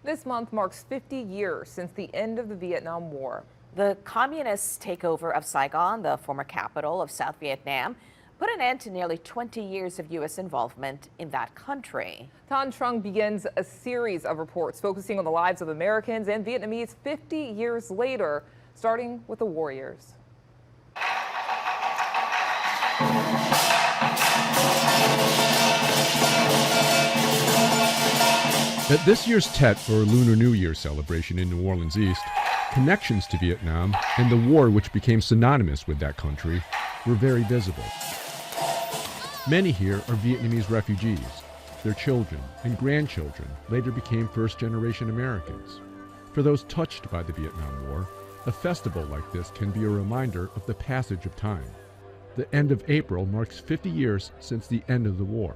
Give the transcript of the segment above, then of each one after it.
This month marks 50 years since the end of the Vietnam War. The communist takeover of Saigon, the former capital of South Vietnam, put an end to nearly 20 years of U.S. involvement in that country. Tan Trung begins a series of reports focusing on the lives of Americans and Vietnamese 50 years later, starting with the war years. At this year's Tet, or Lunar New Year celebration in New Orleans East, connections to Vietnam and the war which became synonymous with that country were very visible. Many here are Vietnamese refugees. Their children and grandchildren later became first-generation Americans. For those touched by the Vietnam War, a festival like this can be a reminder of the passage of time. The end of April marks 50 years since the end of the war.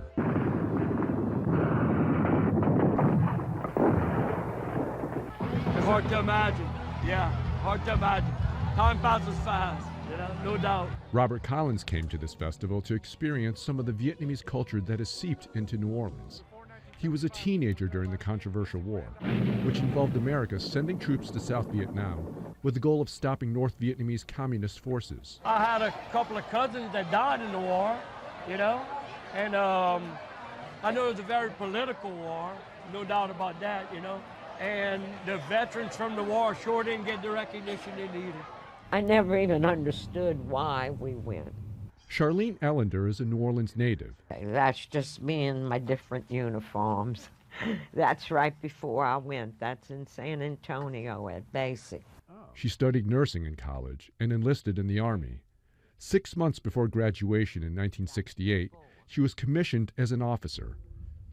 It's hard to imagine. Yeah, hard to imagine. Time passes fast, no doubt. Robert Collins came to this festival to experience some of the Vietnamese culture that has seeped into New Orleans. He was a teenager during the controversial war, which involved America sending troops to South Vietnam with the goal of stopping North Vietnamese communist forces. I had a couple of cousins that died in the war, and I know it was a very political war, no doubt about that, and the veterans from the war sure didn't get the recognition they needed. I never even understood why we went. Charlene Ellender is a New Orleans native. That's just me in my different uniforms. That's right before I went. That's in San Antonio at Basic. She studied nursing in college and enlisted in the Army. 6 months before graduation in 1968, she was commissioned as an officer.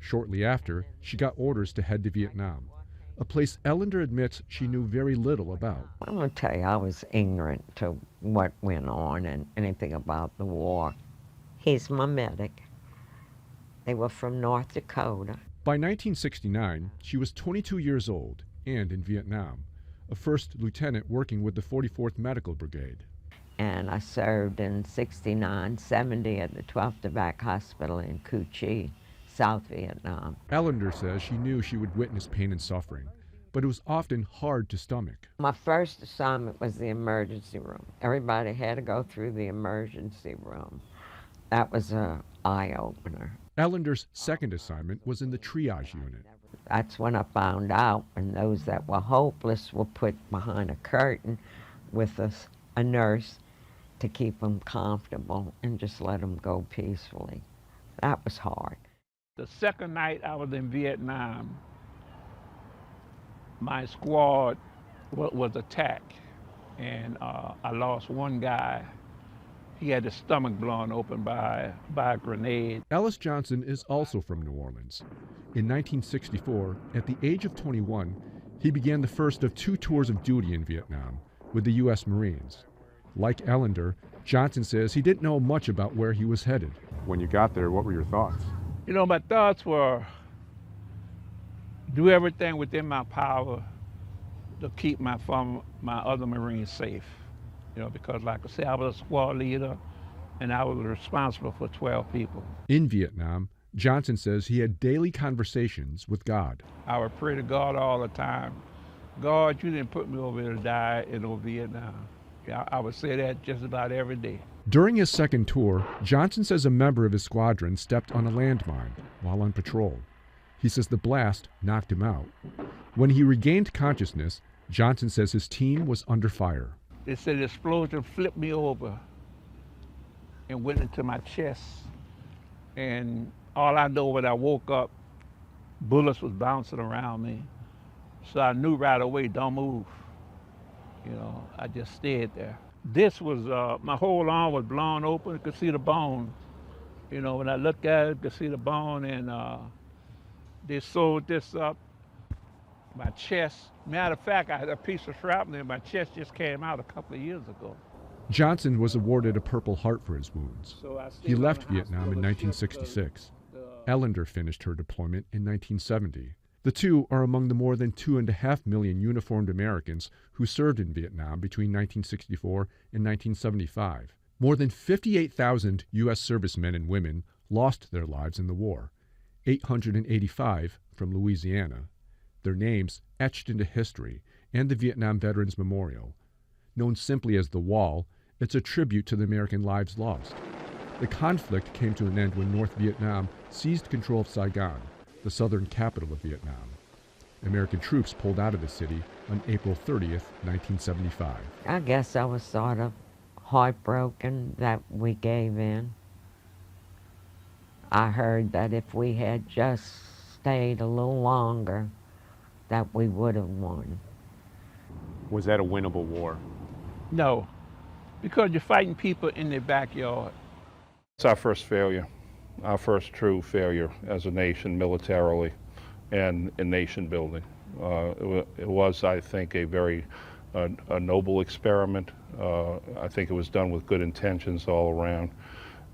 Shortly after, she got orders to head to Vietnam, a place Ellender admits she knew very little about. I'm going to tell you, I was ignorant to what went on and anything about the war. He's my medic. They were from North Dakota. By 1969, she was 22 years old and in Vietnam, a first lieutenant working with the 44th Medical Brigade. And I served in 69, 70 at the 12th Tobacco Hospital in Cu Chi, South Vietnam. Ellender says she knew she would witness pain and suffering, but it was often hard to stomach. My first assignment was the emergency room. Everybody had to go through the emergency room. That was an eye-opener. Ellender's second assignment was in the triage unit. That's when I found out when those that were hopeless were put behind a curtain with a nurse to keep them comfortable and just let them go peacefully. That was hard. The second night I was in Vietnam, my squad was attacked, and I lost one guy. He had his stomach blown open by a grenade. Ellis Johnson is also from New Orleans. In 1964, at the age of 21, he began the first of 2 tours of duty in Vietnam with the U.S. Marines. Like Ellender, Johnson says he didn't know much about where he was headed. When you got there, what were your thoughts? My thoughts were do everything within my power to keep my other Marines safe. Because like I said, I was a squad leader and I was responsible for 12 people. In Vietnam, Johnson says he had daily conversations with God. I would pray to God all the time. God, you didn't put me over here to die in Vietnam. I would say that just about every day. During his second tour, Johnson says a member of his squadron stepped on a landmine while on patrol. He says the blast knocked him out. When he regained consciousness, Johnson says his team was under fire. They said the explosion flipped me over and went into my chest. And all I know when I woke up, bullets was bouncing around me. So I knew right away, don't move. I just stayed there. This was, my whole arm was blown open. You could see the bone. When I looked at it, you could see the bone, and they sewed this up, my chest. Matter of fact, I had a piece of shrapnel in my chest, just came out a couple of years ago. Johnson was awarded a Purple Heart for his wounds. He left Vietnam in 1966. Ellender finished her deployment in 1970. The two are among the more than 2.5 million uniformed Americans who served in Vietnam between 1964 and 1975. More than 58,000 U.S. servicemen and women lost their lives in the war, 885 from Louisiana. their names etched into history and the Vietnam Veterans Memorial. Known simply as the Wall, it's a tribute to the American lives lost. The conflict came to an end when North Vietnam seized control of Saigon, the southern capital of Vietnam. American troops pulled out of the city on April 30th, 1975. I guess I was sort of heartbroken that we gave in. I heard that if we had just stayed a little longer, that we would have won. Was that a winnable war? No, because you're fighting people in their backyard. It's our first failure, our first true failure as a nation militarily and in nation building. It was, I think, a very noble experiment. I think it was done with good intentions all around,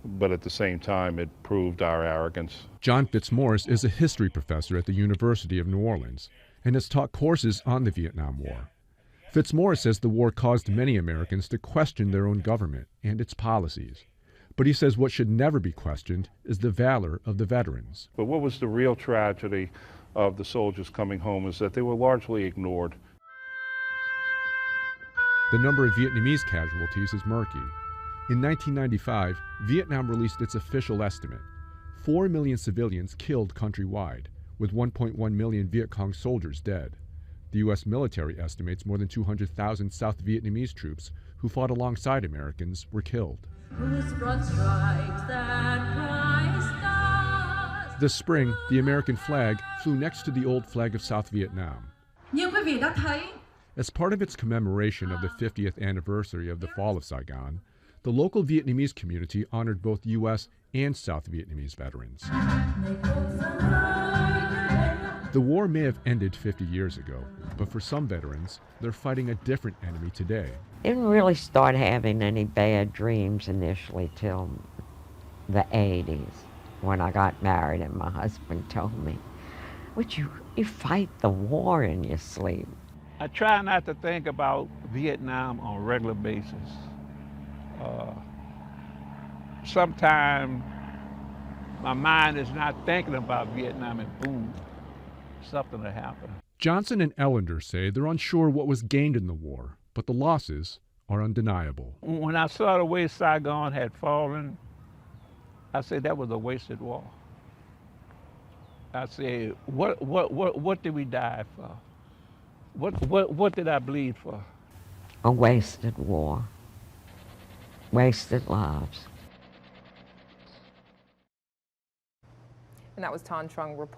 but at the same time, it proved our arrogance. John Fitzmaurice is a history professor at the University of New Orleans and has taught courses on the Vietnam War. Fitzmaurice says the war caused many Americans to question their own government and its policies. But he says what should never be questioned is the valor of the veterans. But what was the real tragedy of the soldiers coming home is that they were largely ignored. The number of Vietnamese casualties is murky. In 1995, Vietnam released its official estimate. 4 million civilians killed countrywide, with 1.1 million Viet Cong soldiers dead. The U.S. military estimates more than 200,000 South Vietnamese troops who fought alongside Americans were killed. This spring, the American flag flew next to the old flag of South Vietnam. As part of its commemoration of the 50th anniversary of the Fall of Saigon, the local Vietnamese community honored both U.S. and South Vietnamese veterans. The war may have ended 50 years ago, but for some veterans, they're fighting a different enemy today. Didn't really start having any bad dreams initially till the 80s when I got married and my husband told me, "Would you fight the war in your sleep?" I try not to think about Vietnam on a regular basis. Sometimes my mind is not thinking about Vietnam and boom, something will happen. Johnson and Ellender say they're unsure what was gained in the war, but the losses are undeniable. When I saw the way Saigon had fallen, I said that was a wasted war. I said, what did we die for? What did I bleed for? A wasted war, wasted lives. And that was Tan Trung reporting.